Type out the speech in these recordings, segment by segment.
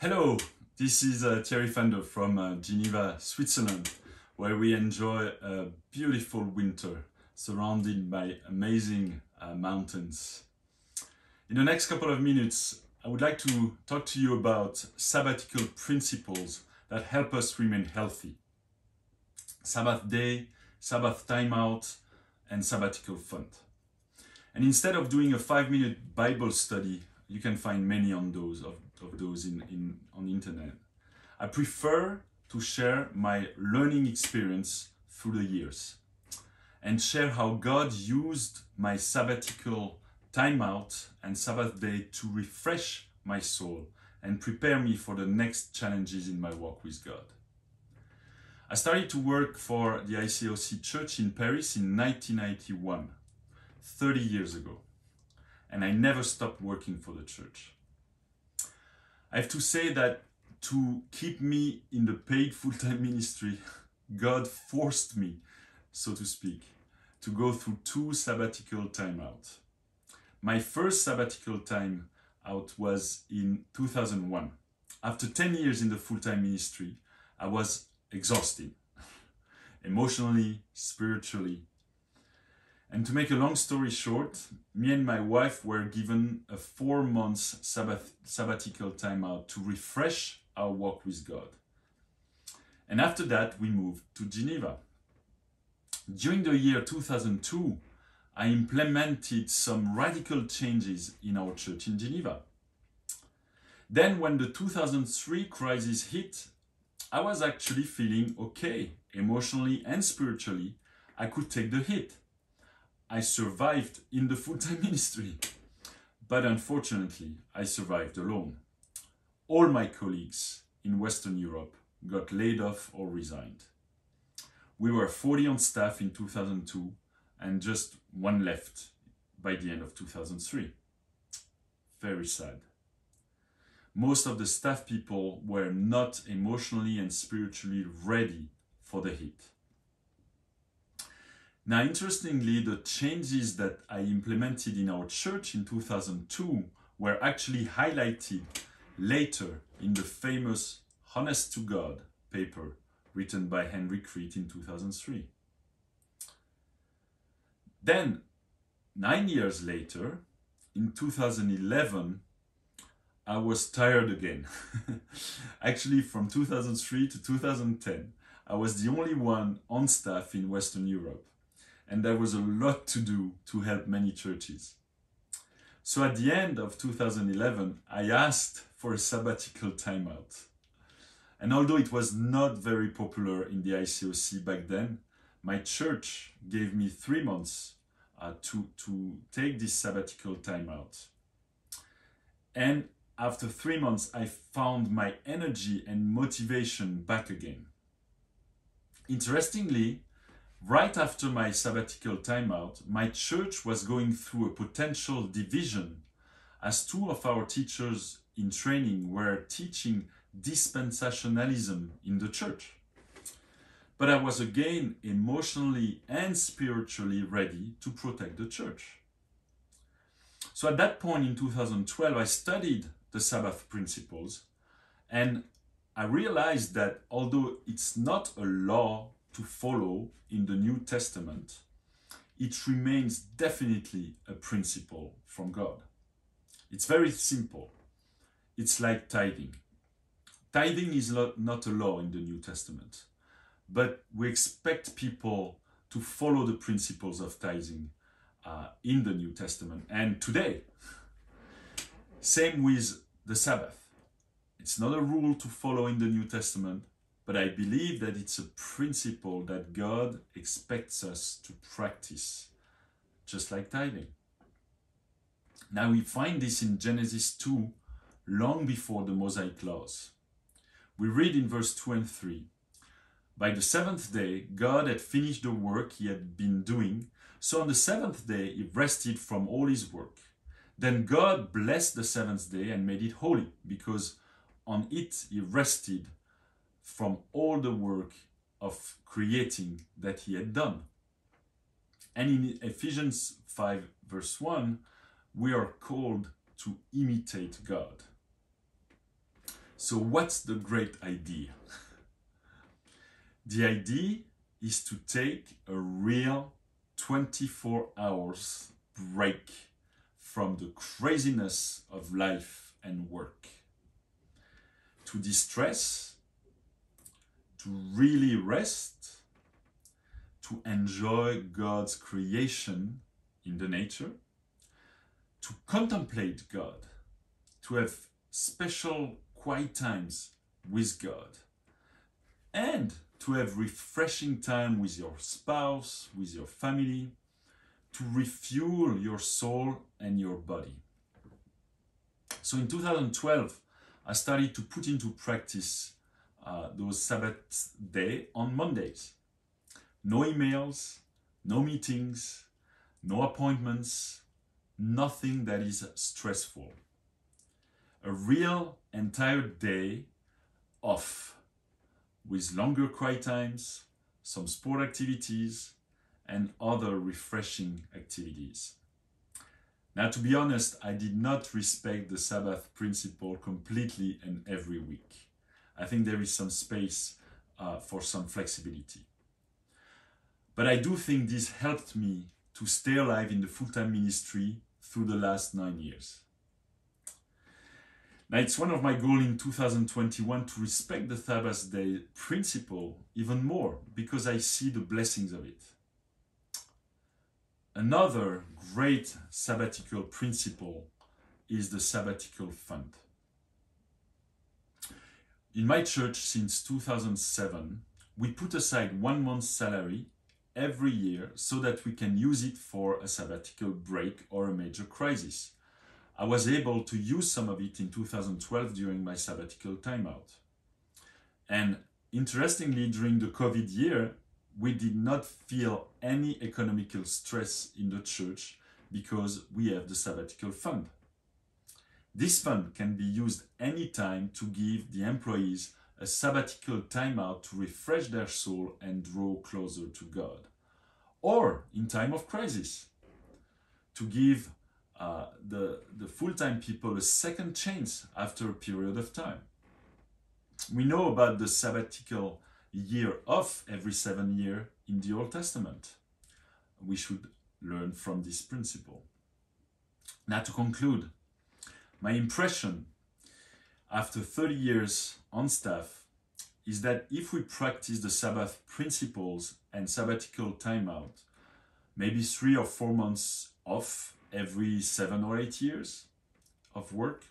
Hello, this is Thierry Fando from Geneva, Switzerland, where we enjoy a beautiful winter surrounded by amazing mountains. In the next couple of minutes, I would like to talk to you about sabbatical principles that help us remain healthy. Sabbath day, Sabbath timeout, and sabbatical fund. And instead of doing a 5-minute Bible study, you can find many on those on the internet. I prefer to share my learning experience through the years and share how God used my sabbatical timeout and Sabbath day to refresh my soul and prepare me for the next challenges in my walk with God. I started to work for the ICOC Church in Paris in 1991, 30 years ago, and I never stopped working for the church. I have to say that to keep me in the paid full-time ministry, God forced me, so to speak, to go through 2 sabbatical timeouts. My first sabbatical time out was in 2001. After 10 years in the full-time ministry, I was exhausted, emotionally, spiritually. And to make a long story short, me and my wife were given a 4-month sabbatical timeout to refresh our walk with God. And after that, we moved to Geneva. During the year 2002, I implemented some radical changes in our church in Geneva. Then when the 2003 crisis hit, I was actually feeling okay, emotionally and spiritually. I could take the hit. I survived in the full-time ministry, but unfortunately, I survived alone. All my colleagues in Western Europe got laid off or resigned. We were 40 on staff in 2002 and just 1 left by the end of 2003. Very sad. Most of the staff people were not emotionally and spiritually ready for the hit. Now, interestingly, the changes that I implemented in our church in 2002 were actually highlighted later in the famous Honest to God paper written by Henry Crete in 2003. Then, 9 years later, in 2011, I was tired again. Actually, from 2003 to 2010, I was the only one on staff in Western Europe. And there was a lot to do to help many churches. So at the end of 2011, I asked for a sabbatical timeout. And although it was not very popular in the ICOC back then, my church gave me 3 months to take this sabbatical timeout. And after 3 months, I found my energy and motivation back again. Interestingly, right after my sabbatical timeout, my church was going through a potential division as 2 of our teachers in training were teaching dispensationalism in the church. But I was again emotionally and spiritually ready to protect the church. So at that point in 2012, I studied the Sabbath principles, and I realized that although it's not a law to follow in the New Testament, it remains definitely a principle from God. It's very simple. It's like tithing. Tithing is not a law in the New Testament, but we expect people to follow the principles of tithing in the New Testament and today. Same with the Sabbath. It's not a rule to follow in the New Testament, but I believe that it's a principle that God expects us to practice, just like tithing. Now we find this in Genesis 2, long before the Mosaic laws. We read in verse 2 and 3, "By the 7th day, God had finished the work he had been doing, so on the 7th day he rested from all his work. Then God blessed the 7th day and made it holy, because on it he rested from all the work of creating that he had done." And in Ephesians 5 verse 1, we are called to imitate God. So what's the great idea? The idea is to take a real 24 hours break from the craziness of life and work. To distress, to really rest, to enjoy God's creation in the nature, to contemplate God, to have special quiet times with God, and to have refreshing time with your spouse, with your family, to refuel your soul and your body. So in 2012, I started to put into practice those Sabbath day on Mondays. No emails, no meetings, no appointments, nothing that is stressful. A real entire day off with longer quiet times, some sport activities, and other refreshing activities. Now, to be honest, I did not respect the Sabbath principle completely and every week. I think there is some space for some flexibility. But I do think this helped me to stay alive in the full-time ministry through the last 9 years. Now, it's one of my goals in 2021 to respect the Sabbath day principle even more because I see the blessings of it. Another great sabbatical principle is the sabbatical fund. In my church since 2007, we put aside 1 month's salary every year so that we can use it for a sabbatical break or a major crisis. I was able to use some of it in 2012 during my sabbatical timeout. And interestingly, during the COVID year, we did not feel any economical stress in the church because we have the sabbatical fund. This fund can be used anytime to give the employees a sabbatical timeout to refresh their soul and draw closer to God. Or in time of crisis, to give the full-time people a second chance after a period of time. We know about the sabbatical year off every 7 years in the Old Testament. We should learn from this principle. Now, to conclude, my impression after 30 years on staff is that if we practice the Sabbath principles and sabbatical timeout, maybe 3 or 4 months off every 7 or 8 years of work,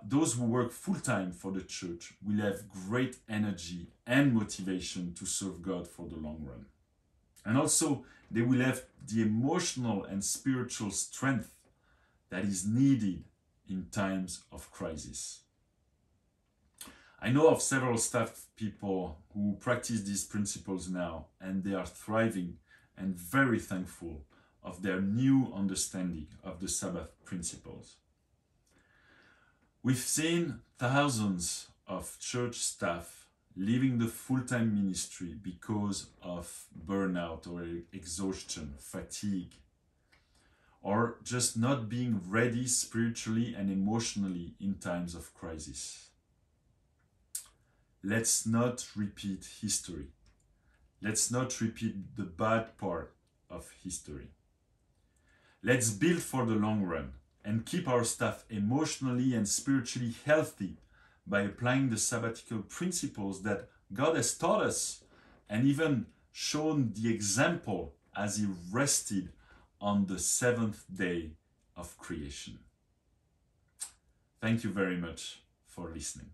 those who work full-time for the church will have great energy and motivation to serve God for the long run. And also, they will have the emotional and spiritual strength that is needed in times of crisis. I know of several staff people who practice these principles now, and they are thriving and very thankful of their new understanding of the Sabbath principles. We've seen thousands of church staff leaving the full-time ministry because of burnout or exhaustion, fatigue, or just not being ready spiritually and emotionally in times of crisis. Let's not repeat history. Let's not repeat the bad part of history. Let's build for the long run and keep our staff emotionally and spiritually healthy by applying the sabbatical principles that God has taught us and even shown the example as He rested on the 7th day of creation. Thank you very much for listening.